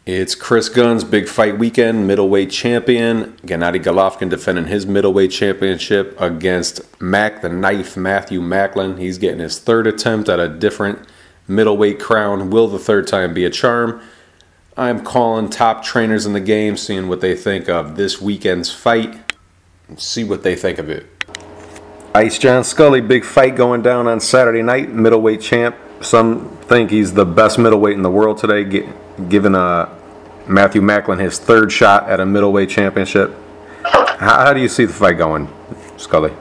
It's Chris Gunzz, big fight weekend, middleweight champion. Gennady Golovkin defending his middleweight championship against the Knife Matthew Macklin. He's getting his third attempt at a different middleweight crown. Will the third time be a charm? I'm calling top trainers in the game, seeing what they think of this weekend's fight, and see what they think of it. Ice John Scully, big fight going down on Saturday night, middleweight champ. Some think he's the best middleweight in the world today, giving Matthew Macklin his third shot at a middleweight championship. How do you see the fight going, Scully?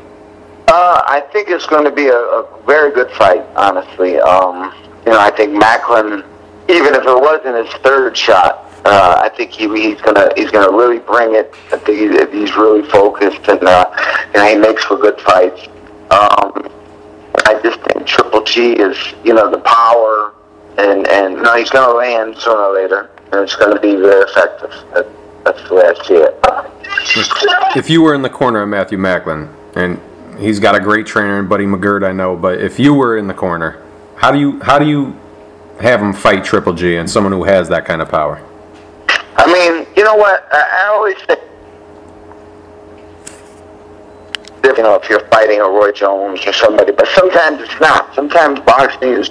I think it's going to be a very good fight, honestly. I think Macklin, even if it wasn't his third shot, I think he's gonna really bring it. I think he's really focused, and he makes for good fights. I just think Triple G is, the power, and he's going to land sooner or later, and it's going to be very effective. That's the way I see it. If you were in the corner of Matthew Macklin, and he's got a great trainer, and Buddy McGirt, I know, but if you were in the corner, how do you have him fight Triple G and someone who has that kind of power? I mean, you know what? I always say, if you're fighting a Roy Jones or somebody, but sometimes it's not. Sometimes boxing is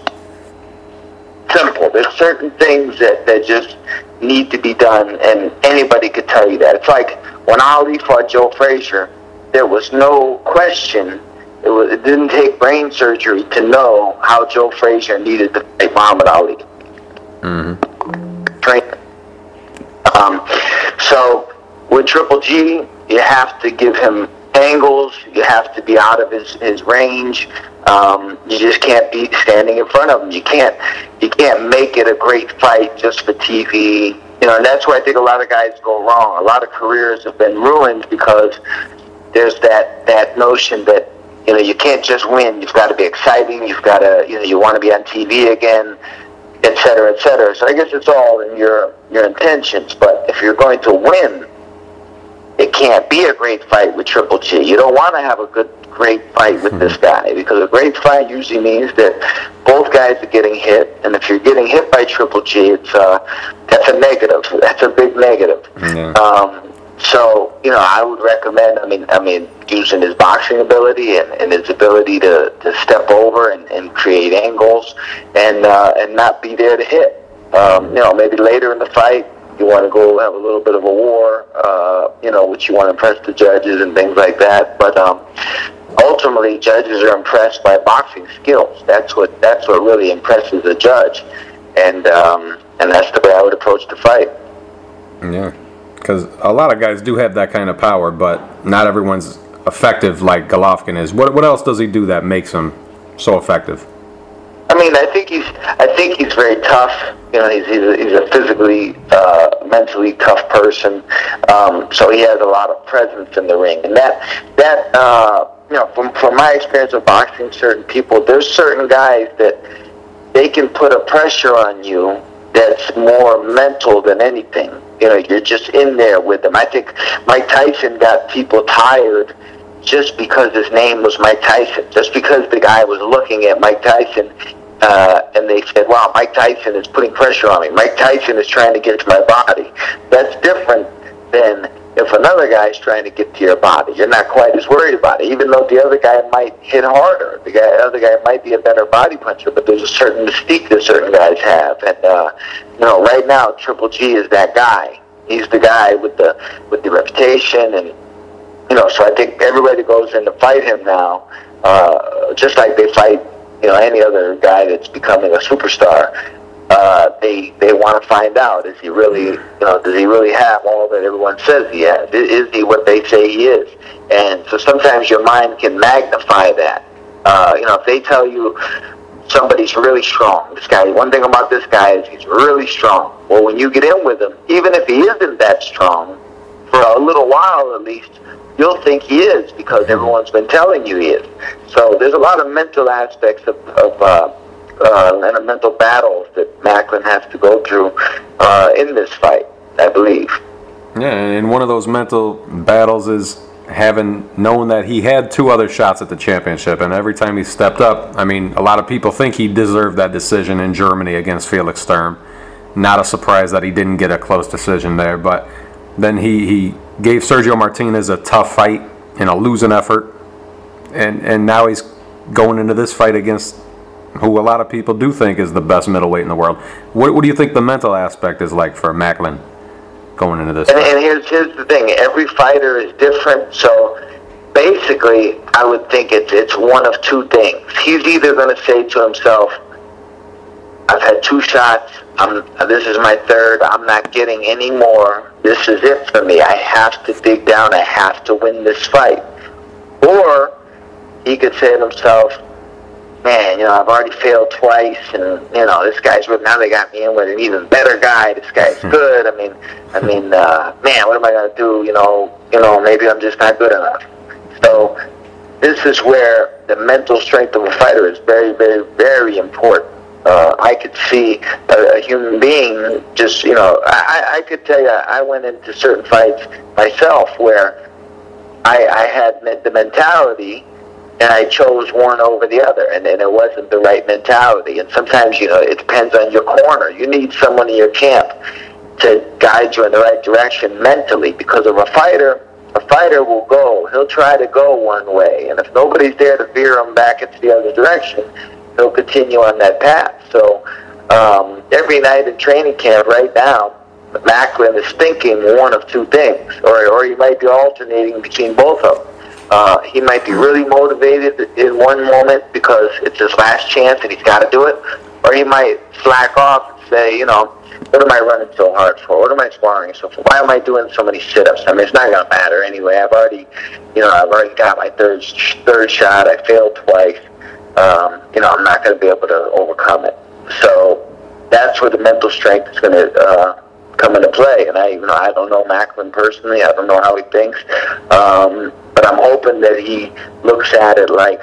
simple. There's certain things that just need to be done, and anybody could tell you that. It's like when Ali fought Joe Frazier, there was no question. It didn't take brain surgery to know how Joe Frazier needed to fight Muhammad Ali. Trainer. So with Triple G, you have to give him angles. You have to be out of his range. You just can't be standing in front of him. You can't make it a great fight just for TV. And that's where I think a lot of guys go wrong. A lot of careers have been ruined because there's that notion that you can't just win. You've got to be exciting. You've got to you want to be on TV again, et cetera, et cetera. So I guess it's all in your intentions. But if you're going to win, it can't be a great fight with Triple G. You don't want to have a great fight with this guy, because a great fight usually means that both guys are getting hit, and if you're getting hit by Triple G, that's a negative. That's a big negative. So I would recommend. I mean, using his boxing ability and his ability to step over and create angles and not be there to hit. Maybe later in the fight, you want to go have a little bit of a war, which you want to impress the judges and things like that. But ultimately, judges are impressed by boxing skills. That's what really impresses a judge, and that's the way I would approach the fight. Yeah, because a lot of guys do have that kind of power, but not everyone's effective like Golovkin is. What else does he do that makes him so effective? I mean, I think he's very tough. He's a physically, mentally tough person. So he has a lot of presence in the ring, and from my experience of boxing, certain people, there's certain guys that they can put a pressure on you that's more mental than anything. You're just in there with them. I think Mike Tyson got people tired just because his name was Mike Tyson, just because the guy was looking at Mike Tyson, and they said, wow, Mike Tyson is putting pressure on me. Mike Tyson is trying to get to my body. That's different than if another guy is trying to get to your body. You're not quite as worried about it, even though the other guy might hit harder. The other guy might be a better body puncher, but there's a certain mystique that certain guys have. And, right now, Triple G is that guy. He's the guy with the reputation, and so I think everybody goes in to fight him now, just like they fight, any other guy that's becoming a superstar. They want to find out, is he really, does he really have all that everyone says he has? Is he what they say he is? And so sometimes your mind can magnify that. If they tell you somebody's really strong, this guy, one thing about this guy is he's really strong. Well, when you get in with him, even if he isn't that strong, for a little while at least, you'll think he is, because everyone's been telling you he is. So there's a lot of mental aspects and mental battles that Macklin has to go through in this fight, I believe. Yeah, and one of those mental battles is having known that he had two other shots at the championship, and every time he stepped up, I mean, a lot of people think he deserved that decision in Germany against Felix Sturm, not a surprise that he didn't get a close decision there. But then he gave Sergio Martinez a tough fight in a losing effort, and now he's going into this fight against who a lot of people do think is the best middleweight in the world. What do you think the mental aspect is like for Macklin going into this fight? And here's the thing. Every fighter is different, so basically I would think it's one of two things. He's either going to say to himself, I've had 2 shots, this is my 3rd, I'm not getting any more, this is it for me, I have to dig down, I have to win this fight. Or he could say to himself, man, I've already failed twice, and this guy's now they got me in with an even better guy. This guy's good. I mean, man, what am I gonna do? Maybe I'm just not good enough. So this is where the mental strength of a fighter is very, very, very important. I could see a human being just, I could tell you, I went into certain fights myself where I had the mentality, and I chose one over the other, and it wasn't the right mentality. And sometimes, it depends on your corner. You need someone in your camp to guide you in the right direction mentally, because of a fighter will go. He'll try to go one way, and if nobody's there to veer him back into the other direction, he'll continue on that path. So every night in training camp right now, Macklin is thinking one of two things, or he might be alternating between both of them. He might be really motivated in one moment because it's his last chance and he's got to do it, or he might slack off and say, what am I running so hard for? What am I sparring so for? Why am I doing so many sit-ups? I mean, it's not going to matter anyway. I've already got my third shot. I failed twice. I'm not going to be able to overcome it. So that's where the mental strength is going to come into play. And I don't know Macklin personally. I don't know how he thinks. But I'm hoping that he looks at it like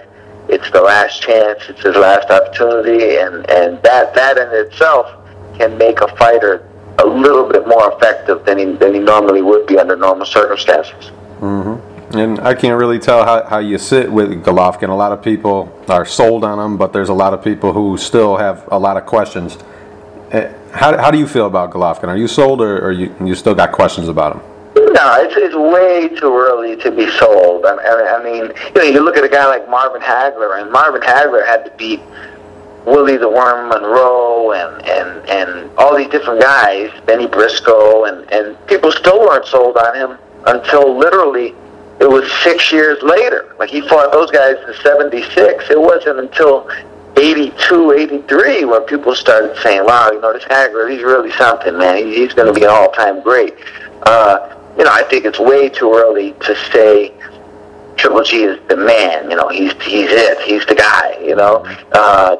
it's the last chance, it's his last opportunity, and that in itself can make a fighter a little bit more effective than he normally would be under normal circumstances. Mm-hmm. And I can't really tell how you sit with Golovkin. A lot of people are sold on him, but there's a lot of people who still have a lot of questions. How do you feel about Golovkin? Are you sold, or you still got questions about him? No, it's way too early to be sold. I mean, you look at a guy like Marvin Hagler, and Marvin Hagler had to beat Willie the Worm Monroe and all these different guys, Benny Briscoe, and people still weren't sold on him until literally it was 6 years later. Like, he fought those guys in 76. It wasn't until 82, 83 when people started saying, wow, this Hagler, he's really something, man. He's going to be an all-time great. I think it's way too early to say Triple G is the man. He's it. He's the guy.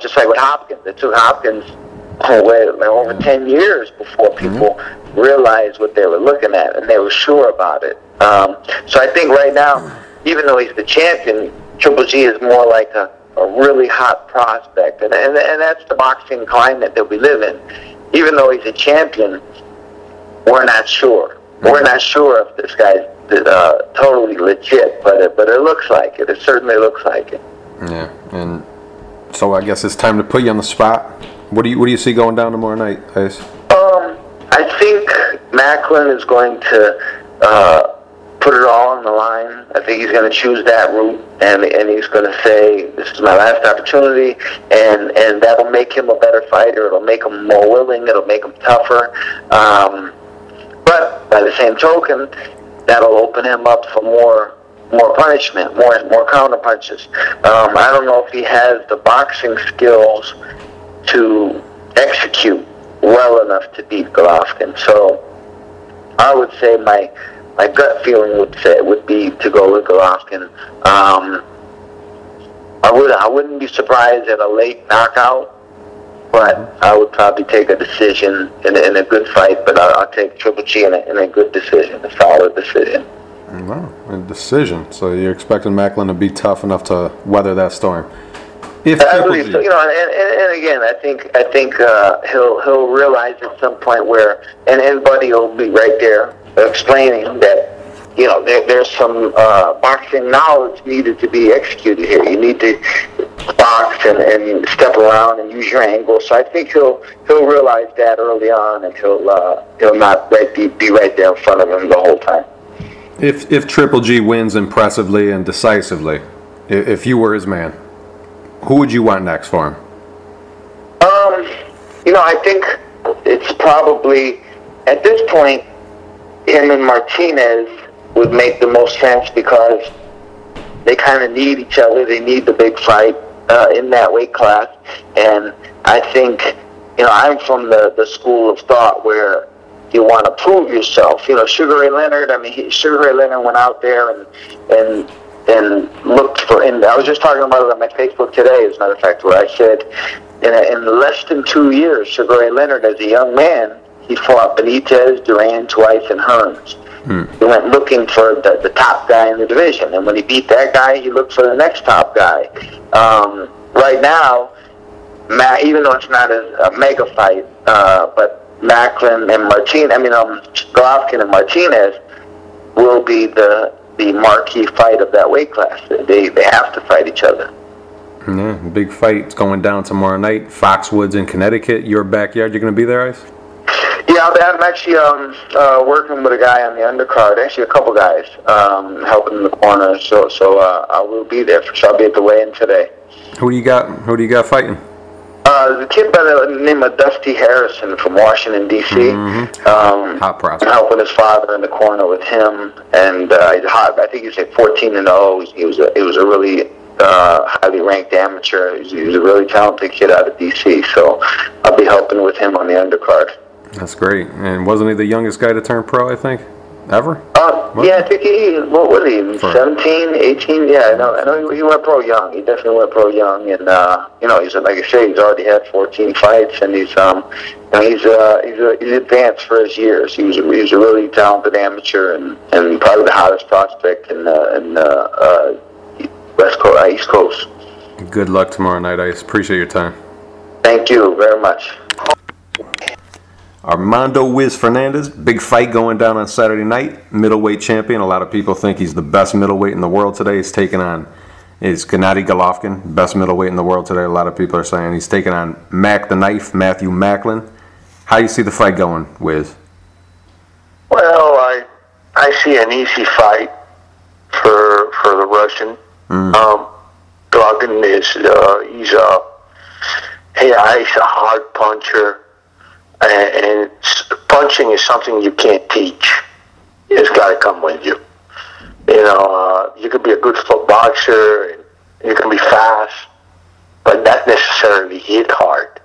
Just like with Hopkins, it took Hopkins over 10 years before people realized what they were looking at, and they were sure about it. So I think right now, even though he's the champion, Triple G is more like a really hot prospect, and that's the boxing climate that we live in. Even though he's a champion, we're not sure. We're not sure if this guy's totally legit, but it looks like it. It certainly looks like it. Yeah, and so I guess it's time to put you on the spot. What do you see going down tomorrow night, Ace? I think Macklin is going to put it all on the line. I think he's going to choose that route, and he's going to say, this is my last opportunity, and that'll make him a better fighter. It'll make him more willing. It'll make him tougher. But by the same token, that'll open him up for more punishment, more counter punches. I don't know if he has the boxing skills to execute well enough to beat Golovkin. So I would say my gut feeling would be to go with Golovkin. I wouldn't be surprised at a late knockout, but I would probably take a decision in a good fight. But I'll take Triple G in a good decision, a solid decision. Wow, a decision. So you're expecting Macklin to be tough enough to weather that storm? I believe so. And again, I think he'll realize at some point where, and Buddy will be right there explaining that there's some boxing knowledge needed to be executed here. You need to box and step around and use your angle. So I think he'll realize that early on, and he'll not be right there in front of him the whole time. If Triple G wins impressively and decisively, if you were his man, who would you want next for him? I think it's probably, at this point, him and Martinez would make the most sense, because they kind of need each other. They need the big fight in that weight class. And I think, I'm from the school of thought where you want to prove yourself. Sugar Ray Leonard, Sugar Ray Leonard went out there and looked for, and I was just talking about it on my Facebook today, as a matter of fact, where I said, in less than 2 years, Sugar Ray Leonard, as a young man, he fought Benitez, Duran twice, and Hearns. He went looking for the top guy in the division, and when he beat that guy, he looked for the next top guy. Right now, even though it's not a mega fight, but Macklin and Golovkin and Martinez will be the marquee fight of that weight class. They have to fight each other. Yeah, big fight. It's going down tomorrow night. Foxwoods in Connecticut, your backyard. You're going to be there, Ice? Yeah, I'm actually working with a guy on the undercard. Actually, a couple guys helping in the corner. So I will be there. So I'll be at the weigh-in today. Who do you got fighting? The kid by the name of Dusty Harrison from Washington, D.C. Hot prospect. Helping his father in the corner with him, and he's hot. I think he's like 14-0. He was a really highly ranked amateur. He was a really talented kid out of D.C. So I'll be helping with him on the undercard. That's great. And wasn't he the youngest guy to turn pro, I think, ever? Yeah, I think what was he, 17, 18? Yeah, I know he went pro young. He definitely went pro young, and he's, like I say, he's already had 14 fights, and he's advanced for his years. He was a really talented amateur, and probably the hottest prospect in West Coast, East Coast. Good luck tomorrow night, Ice. Appreciate your time. Thank you very much. Armando Wiz Fernandez, big fight going down on Saturday night. Middleweight champion. A lot of people think he's the best middleweight in the world today. He's taking on Gennady Golovkin, best middleweight in the world today. A lot of people are saying he's taking on Mac the Knife, Matthew Macklin. How do you see the fight going, Wiz? Well, I see an easy fight for the Russian. Golovkin he's a hard puncher. And punching is something you can't teach. It's got to come with you. You could be a good foot boxer, and you can be fast, but not necessarily hit hard.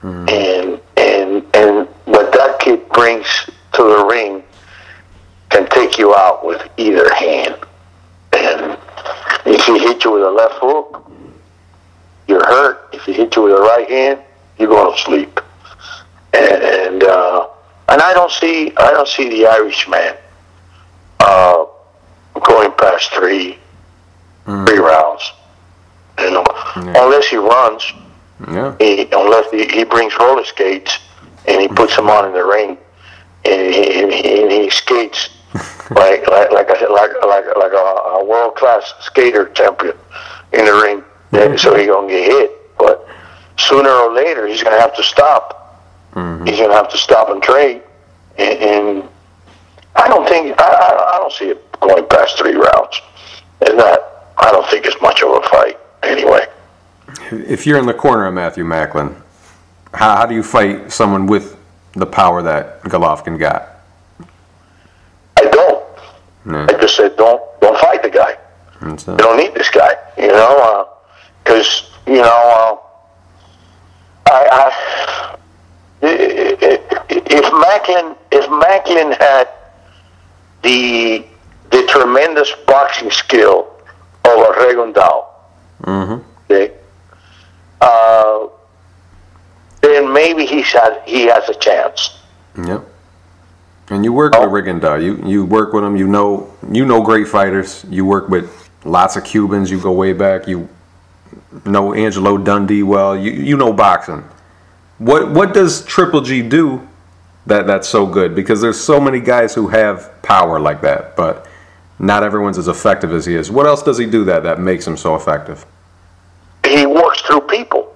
And what that kid brings to the ring can take you out with either hand. And if he hits you with a left hook, you're hurt. If he hits you with a right hand, you're going to sleep. And I don't see the Irishman going past three rounds. Unless he runs, unless he brings roller skates and he puts them on in the ring, and he skates like a world class skater champion in the ring, so he gonna get hit. But sooner or later, he's gonna have to stop. He's going to have to stop and trade, and I don't see it going past 3 rounds. I don't think it's much of a fight anyway. If you're in the corner of Matthew Macklin, how do you fight someone with the power that Golovkin got? I don't. I just said don't fight the guy. You don't need this guy, because if Macklin had the tremendous boxing skill of a Regundao, okay, then maybe he has a chance. Yep. And you work with Regundao. You work with him. You know great fighters. You work with lots of Cubans. You go way back. You know Angelo Dundee well. You know boxing. What does Triple G do that's so good? Because there's so many guys who have power like that, but not everyone's as effective as he is. What else does he do that makes him so effective? through people.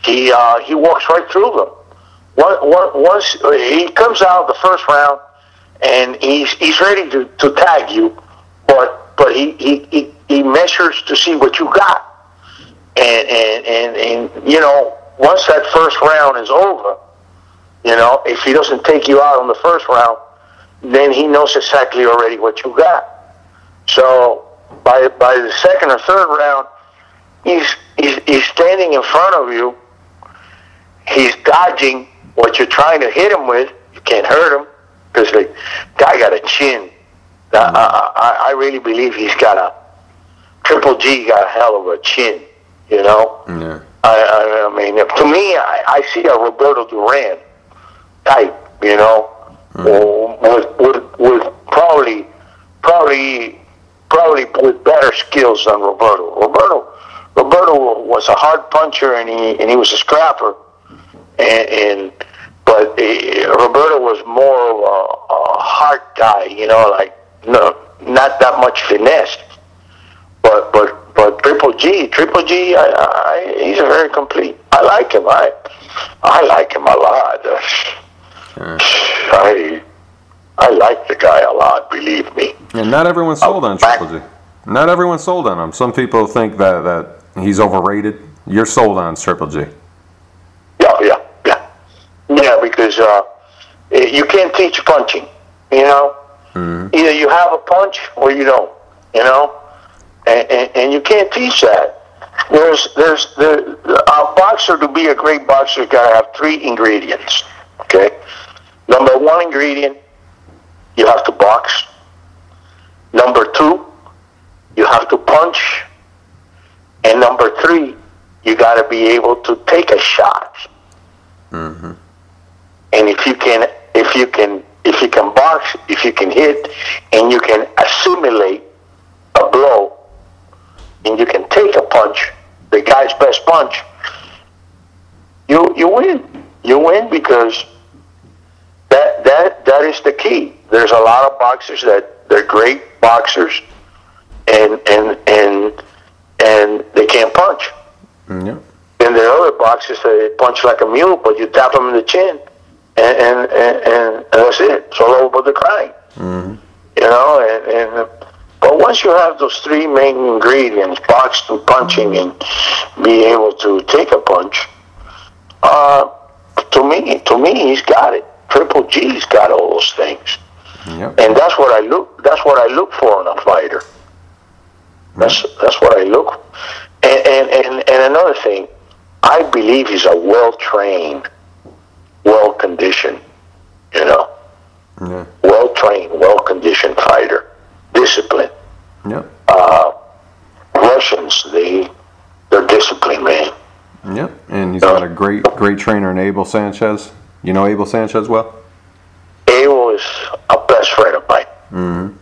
He walks right through them. Once he comes out the first round, and he's ready to tag you, but he measures to see what you got, and you know, once that first round is over, you know, if he doesn't take you out on the first round, then he knows exactly already what you got. So by the second or third round, he's standing in front of you. He's dodging what you're trying to hit him with. You can't hurt him because the guy got a chin. I really believe he's got Triple G got a hell of a chin, you know. Yeah. I mean, to me, I see a Roberto Duran type, you know, with probably with better skills than Roberto. Roberto was a hard puncher, and he was a scrapper, but Roberto was more of a heart guy, you know, like not that much finesse. But Triple G, he's a very complete. I like him. I like him a lot. I like the guy a lot. Believe me. And not everyone's sold on Triple G. Not everyone's sold on him. Some people think that he's overrated. You're sold on Triple G. Yeah, because you can't teach punching. You know, either you have a punch or you don't. You know. And you can't teach that. A boxer, to be a great boxer, got to have 3 ingredients. Okay, number 1 ingredient, you have to box. Number 2, you have to punch. And number 3, you got to be able to take a shot. Mm-hmm. And if you can box, if you can hit, and you can assimilate a blow, and you can take a punch, the guy's best punch, you win. You win because that is the key. There's a lot of boxers that they're great boxers, and they can't punch. Yeah. And there are other boxers that punch like a mule, but you tap them in the chin, and that's it. It's all over the crying. Mm-hmm. You know, but once you have those 3 main ingredients, boxing, punching, and be able to take a punch, to me, he's got it. Triple G's got all those things, and that's what I look for in a fighter. That's what I look. And another thing, I believe he's a well-trained, well-conditioned, you know, well-trained, well-conditioned fighter. Discipline. Yep. Russians, they're disciplined, man. Yep. And he's got a great trainer in Abel Sanchez. You know Abel Sanchez well? Abel is a best friend of mine. Mm-hmm.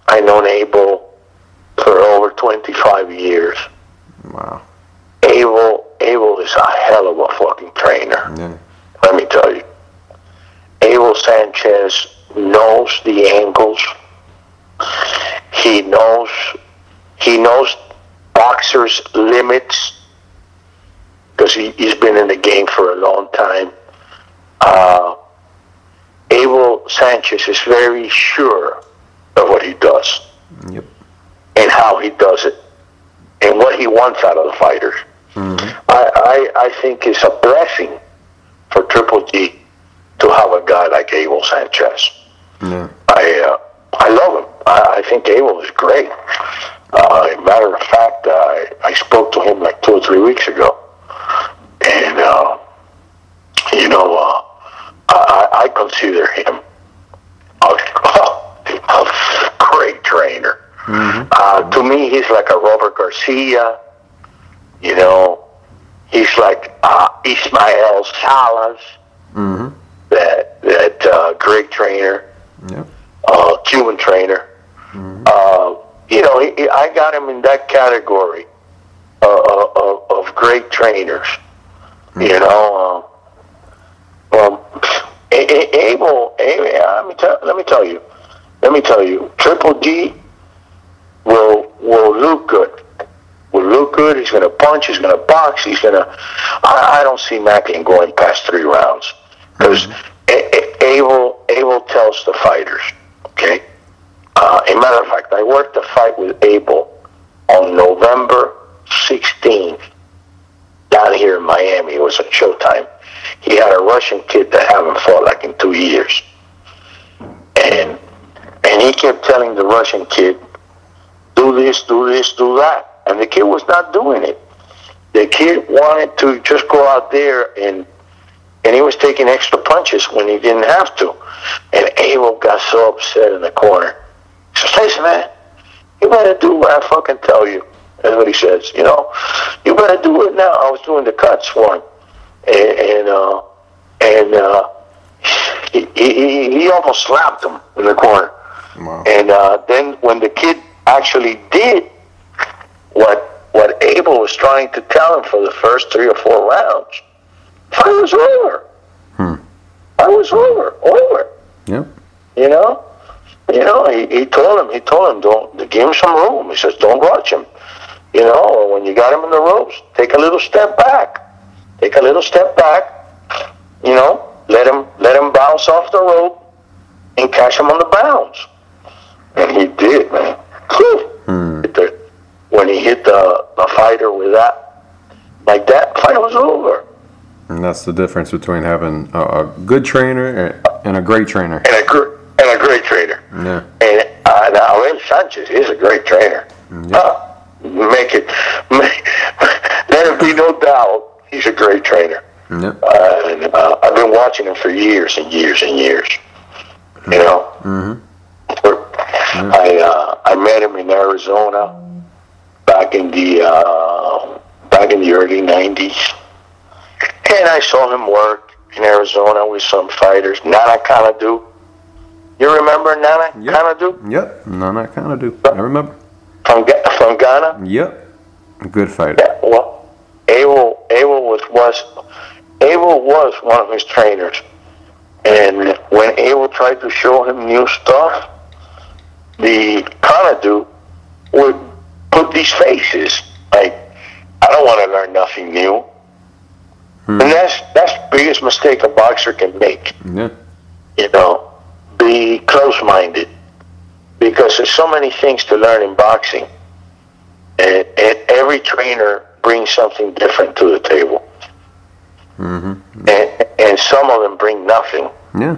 I known Abel for over 25 years. Wow. Abel is a hell of a fucking trainer. Yeah. Let me tell you. Abel Sanchez knows the angles. He knows boxers' limits because he's been in the game for a long time. Abel Sanchez is very sure of what he does. Yep. And how he does it, and what he wants out of the fighters. Mm-hmm. I think it's a blessing for Triple G to have a guy like Abel Sanchez. Yeah. I love him. I think Abel is great. Matter of fact, I spoke to him like 2 or 3 weeks ago, and you know, I consider him a great trainer. Mm-hmm. To me, he's like a Robert Garcia. You know, he's like Ismael Salas. Mm-hmm. That great trainer. Yep. Cuban trainer. Mm-hmm. You know, I got him in that category of great trainers. Mm-hmm. You know, Abel. Let me tell you, Triple G will look good will look good. He's going to punch. He's going to box. He's going to. I don't see Macklin going past 3 rounds because Abel tells the fighters. Okay. As a matter of fact, I worked a fight with Abel on November 16th down here in Miami. It was at Showtime. He had a Russian kid that haven't fought like in 2 years, and he kept telling the Russian kid, do this, do this, do that. And the kid was not doing it. The kid wanted to just go out there and he was taking extra punches when he didn't have to. And Abel got so upset in the corner. He says, listen, man, you better do what I fucking tell you. That's what he says. You know, you better do it now. I was doing the cuts for him. He almost slapped him in the corner. Wow. And then when the kid actually did what Abel was trying to tell him for the first 3 or 4 rounds, fight was over. Fight was over. Yep. You know, he told him, don't give him some room. He says, don't rush him. You know, when you got him in the ropes, take a little step back. You know, let him bounce off the rope and catch him on the bounce. And he did, man. When he hit the fighter with that, like that, fight was over. And that's the difference between having a good trainer and a great trainer. And a great trainer. Yeah. And now Ed Sanchez is a great trainer. Yeah. Let it be no doubt, he's a great trainer. Yep. And I've been watching him for years and years and years. You know. Mm-hmm. I met him in Arizona back in the early '90s, and I saw him work in Arizona with some fighters. Nana Kanadu. You remember Nana Kanadu? Yep. Nana Kanadu. I remember. From Ghana. Yep. Good fighter. Yeah, well, Abel was one of his trainers, and when Abel tried to show him new stuff, the Kanadu would put these faces like, I don't want to learn nothing new. And that's the biggest mistake a boxer can make. Yeah. You know, be close-minded, because there's so many things to learn in boxing, and every trainer brings something different to the table. Mm-hmm. And some of them bring nothing. Yeah.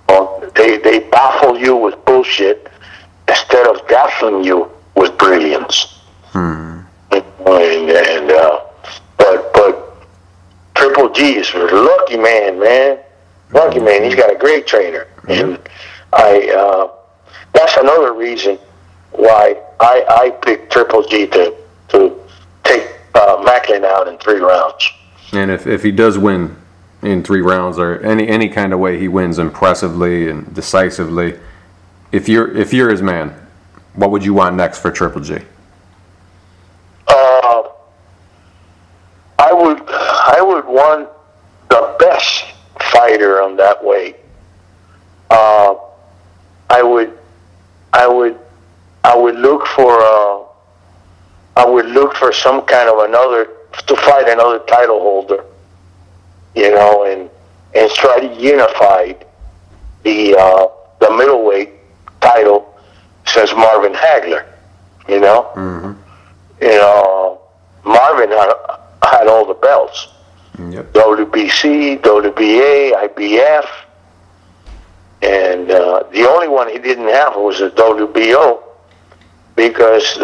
Well, they baffle you with bullshit instead of dazzling you with brilliance. But Triple G is a lucky man. Lucky man. He's got a great trainer, and that's another reason why I picked Triple G to take Macklin out in 3 rounds. And if he does win in 3 rounds, or any kind of way he wins impressively and decisively, if you're his man, what would you want next for Triple G? I would want the best fighter on that weight. I would look for some kind of to fight another title holder, you know, and try to unify the middleweight title since Marvin Hagler, you know. Mm-hmm. You know, Marvin had all the belts. Yep. WBC, WBA, IBF, and the only one he didn't have was the WBO, because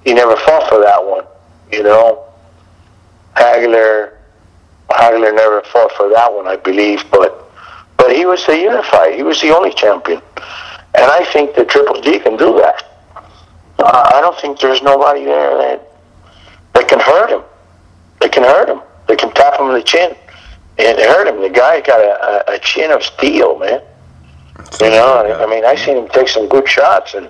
he never fought for that one, you know. Hagler never fought for that one, I believe, but he was the unified. He was the only champion, and I think that Triple G can do that. I don't think there's nobody there that can hurt him. They can hurt him. They can tap him in the chin and hurt him. The guy got a chin of steel, man. You know, I mean, I seen him take some good shots, and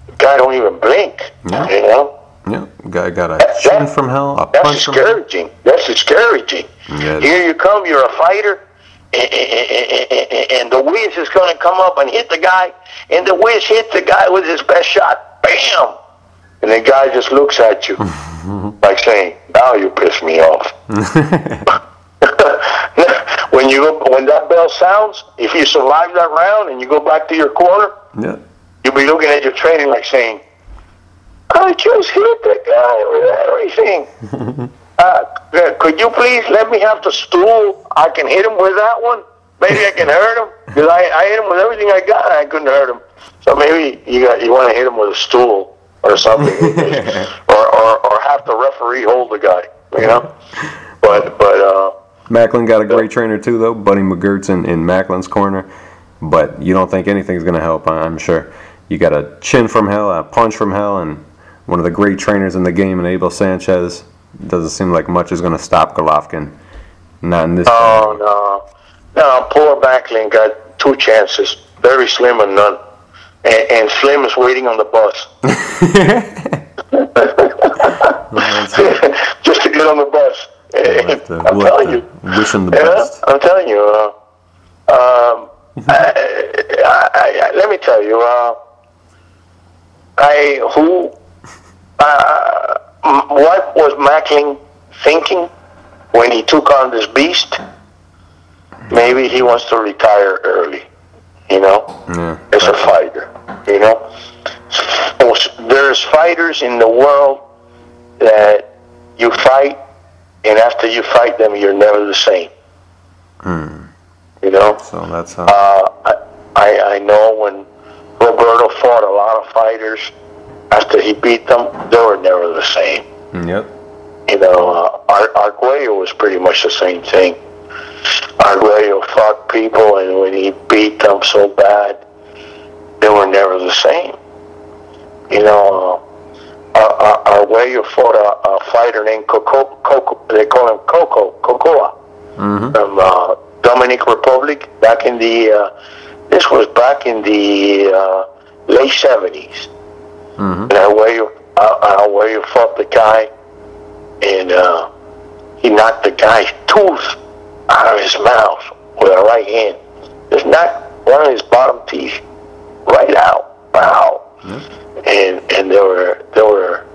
the guy don't even blink. Yeah. You know. Yeah, guy got a chin from hell. That's discouraging. That's discouraging. Yes. Here you come. You're a fighter, and the whiz is going to come up and hit the guy, and the whiz hit the guy with his best shot. Bam! and the guy just looks at you like saying, "Now you piss me off." When that bell sounds, if you survive that round and you go back to your corner, you'll be looking at your trainer like saying, "I just hit the guy with everything. Could you please let me have the stool? I can hit him with that one. Maybe I can hurt him, because I hit him with everything I got and I couldn't hurt him. So maybe you want to hit him with a stool or something, or have the referee hold the guy, you know." But Macklin got a great trainer too, though. Buddy McGirt's in Macklin's corner. But you don't think anything's going to help, I'm sure. You got a chin from hell, a punch from hell, and one of the great trainers in the game, in Abel Sanchez. Doesn't seem like much is going to stop Golovkin. Not in this time. No, poor Macklin got 2 chances. Very slim and none. And Slim is waiting on the bus. Just to get on the bus. I'm telling you. Wish him the best. I'm telling you. Let me tell you. What was Macklin thinking when he took on this beast? Maybe he wants to retire early. You know, as a fighter. You know, there's fighters in the world that you fight, and after you fight them, you're never the same. You know. So that's how. I know when Roberto fought a lot of fighters, after he beat them, they were never the same. Yep. You know, Arguello was pretty much the same thing. Arguello fought people, and when he beat them so bad, they were never the same. You know, Arguello fought a fighter named Coco. They call him Cocoa, from Dominican Republic. Back in the this was back in the late 70s. And Arguello fought the guy, and he knocked the guy's tooth out of his mouth with a right hand. Just knocked one of his bottom teeth right out. Wow. And there were.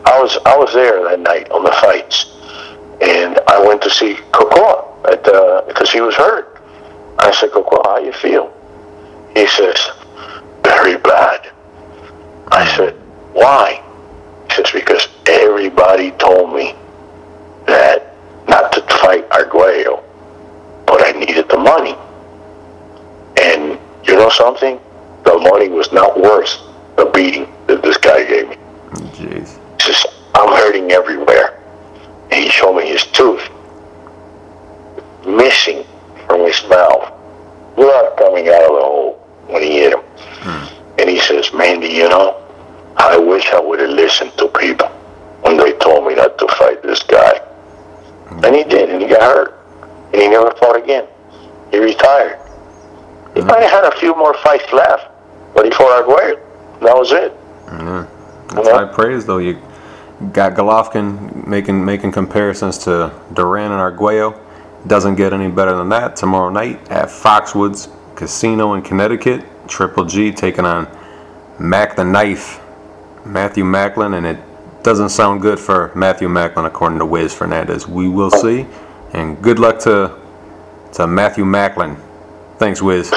I was there that night on the fights, and I went to see Cocoa because he was hurt. I said, "Cocoa, how you feel?" He says, "Very bad." I said, "Why?" He says, "Because everybody told me that not to fight Arguello, but I needed the money. And you know something? The money was not worth the beating that this guy gave me." Jeez. He says, "I'm hurting everywhere." And he showed me his tooth missing from his mouth, blood coming out of the hole when he hit him. And he says, "Mandy, you know, I wish I would have listened to people when they told me not to fight this guy." And he did, and he got hurt. And he never fought again. He retired. He might have had a few more fights left, but he fought Arguello. That was it. That's high praise, though. You got Golovkin making comparisons to Duran and Arguello. Doesn't get any better than that. Tomorrow night at Foxwoods Casino in Connecticut, Triple G taking on Mac the Knife, Matthew Macklin, and it doesn't sound good for Matthew Macklin according to Wiz Fernandez. We will see, and good luck to Matthew Macklin. Thanks, Wiz.